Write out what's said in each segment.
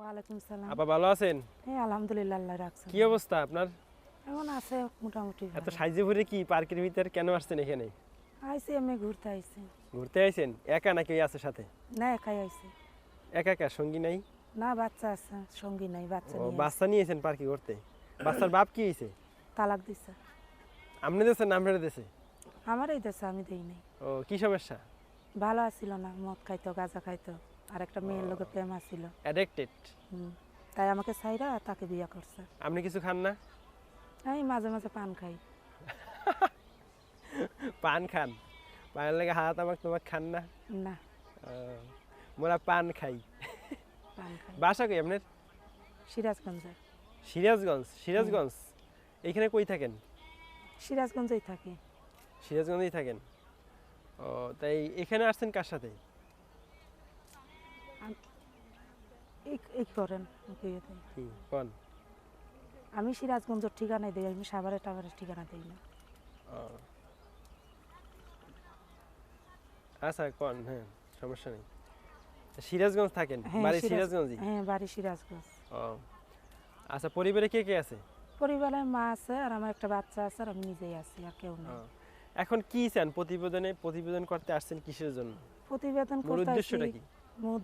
ওয়ালাইকুম সালাম। আপা ভালো আছেন? হ্যাঁ আলহামদুলিল্লাহ, আল্লাহ রাখছেন। কি অবস্থা আপনার? এখন আছে মোটামুটি এত ভালো। সাইজে ভরে কি পার্কের ভিতর কেন আসছেন এখানে? আইছি আমি ঘুরতে আইছি। ঘুরতে আইছেন? একা নাকি আছে সাথে? না একাই আইছি। একা একা সঙ্গী নাই? না বাচ্চা আছে, সঙ্গী নাই, বাচ্চা ও নিয়ে আইছি। বাচ্চা নিয়েছেন পার্কে ঘুরতে? বাচ্চার বাপ কি হয়েছে? তালাক দিছে। আপনি দিয়েছেন না আপনারা দিয়েছে? আমারই দেশে, আমি দেই নাই। ও কি সমস্যা? ভালো আছিল না, মদ খাইতো, গাঁজা খাইতো, আর একটা মেয়ের লোকে প্রেম আছিল। অ্যাডিক্টেড? তাই আমাকে ছাইরা তাকে বিয়ে করছে। আপনি কিছু খান না? আমি মাঝে মাঝে পান খাই। পান খান? পানের লেগে হাত আমাকে তোমাকে খান না? না ও, মোরা পান খাই। পান খাই। বাসা কই আপনার? সিরাজগঞ্জে। সিরাজগঞ্জ? সিরাজগঞ্জ এইখানে কই থাকেন? সিরাজগঞ্জেই থাকি। সিরাজগঞ্জেই থাকেন? ও তাই এখানে আসছেন কার সাথে? এই করেন ওকে ইয়ে দেই। কি কোন? আমি সিরাজগঞ্জের ঠিকানাই দিই, আমি সাভারের টাভারের ঠিকানা দিই না। ও আচ্ছা কোন, হ্যাঁ সমস্যা নেই। সিরাজগঞ্জ থাকেন? বাড়ি সিরাজগঞ্জই? হ্যাঁ বাড়ি সিরাজগঞ্জ। ও আচ্ছা, পরিবারে কে কে আছে? পরিবারে মা আছে আর আমার একটা বাচ্চা আছে আর আমি নিজেই আছি, আর কেউ নেই। ও, এখন কি চান প্রতিবেদন করতে আসছেন কিসের জন্য? প্রতিবেদন মূল করতে আসছি। উদ্দেশ্যটা কি? মূল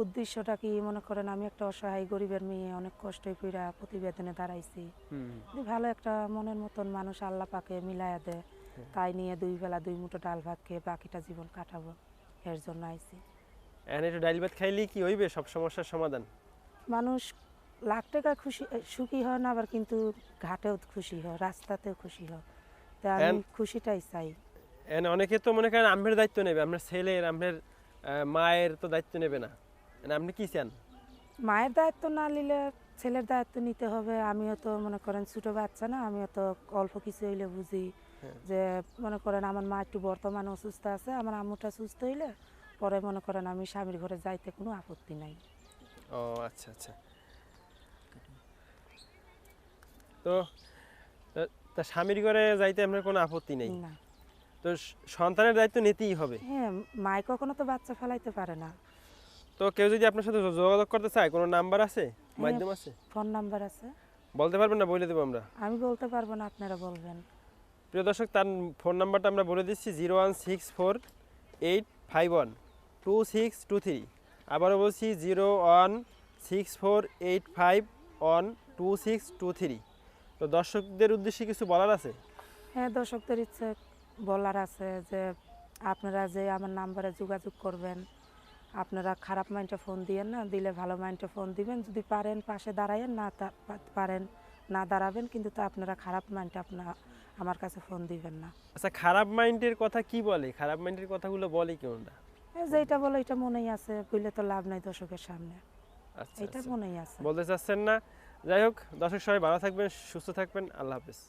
উদ্দেশ্যটা কি মনে করেন, আমি একটা অসহায় গরিবের মেয়ে, অনেক কষ্টে পীড়া প্রতিবেদনে দাঁড়াইছি। যদি ভালো একটা মনের মতন মানুষ আল্লাহ পাকে মিলাইয়া দেয়, তাই নিয়ে দুই বেলা দুই মুঠো ডাল ভাত খেয়ে বাকিটা জীবন কাটাবো, এর জন্য আইছি। এখন একটু ডাইল ভাত খাইলেই কি হইবে সব সমস্যার সমাধান? মানুষ লাখ টাকা খুশি সুখী হয় না, আবার কিন্তু ঘাটেও খুশি হয়, রাস্তাতেও খুশি হয়। তাই আমি খুশিটাই চাই। এখন অনেকে তো মনে করেন আপনার দায়িত্ব নেবে, আপনার ছেলের, আপনার মায়ের তো দায়িত্ব নেবে না। এখন আপনি কি চান? মায়ের দায়িত্ব না নিলে ছেলের দায়িত্ব নিতে হবে। আমিও তো মনে করেন ছোটো বাচ্চা না, আমিও তো অল্প কিছু হইলে বুঝি যে মনে করেন আমার মা একটু বর্তমানে অসুস্থ আছে, আমার আম্মুটা সুস্থ হইলে পরে মনে করেন আমি স্বামীর ঘরে যাইতে কোনো আপত্তি নাই। ও আচ্ছা আচ্ছা। তো তা স্বামীর ঘরে যাইতে আপনার কোনো আপত্তি নেই? না। তো সন্তানের দায়িত্ব নিতেই হবে। হ্যাঁ, মায় কখনো তো বাচ্চা ফেলাইতে পারে না। তো কেউ যদি আপনার সাথে যোগাযোগ করতে চায়, কোনো নাম্বার আছে, মাধ্যম আছে? ফোন নাম্বার আছে। বলতে পারবেন না? বলে দেবো আমরা। আমি বলতে পারবো না, আপনারা বলবেন। প্রিয় দর্শক, তার ফোন নাম্বারটা আমরা বলে দিচ্ছি 01648512623। আবারও বলছি 01648512623। তো দর্শকদের উদ্দেশ্যে কিছু বলার আছে? হ্যাঁ, দর্শকদের ইচ্ছে বলার আছে যে আপনারা যে আমার নাম্বারে যোগাযোগ করবেন, আপনারা খারাপ মাইন্ডে ফোন দিয়েন না, দিলে ভালো মাইন্ডে ফোন দিবেন। যদি পারেন পাশে দাঁড়ায়েন, না পারেন না দাঁড়াবেন, কিন্তু তা আপনারা খারাপ মাইন্ডে আমার কাছে ফোন দিবেন না। আচ্ছা, খারাপ মাইন্ডের কথা কি বলে? খারাপ মাইন্ডের কথাগুলো বলে কেউটা? যেটা বলে এটা মনেই আছে, বললে তো লাভ নাই দর্শকের সামনে। আচ্ছা এটা আচ্ছা, মনেই আছে। বলতে চাচ্ছেন না। যাই হোক, দর্শক সবাই ভালো থাকবেন, সুস্থ থাকবেন। আল্লাহ হাফেজ।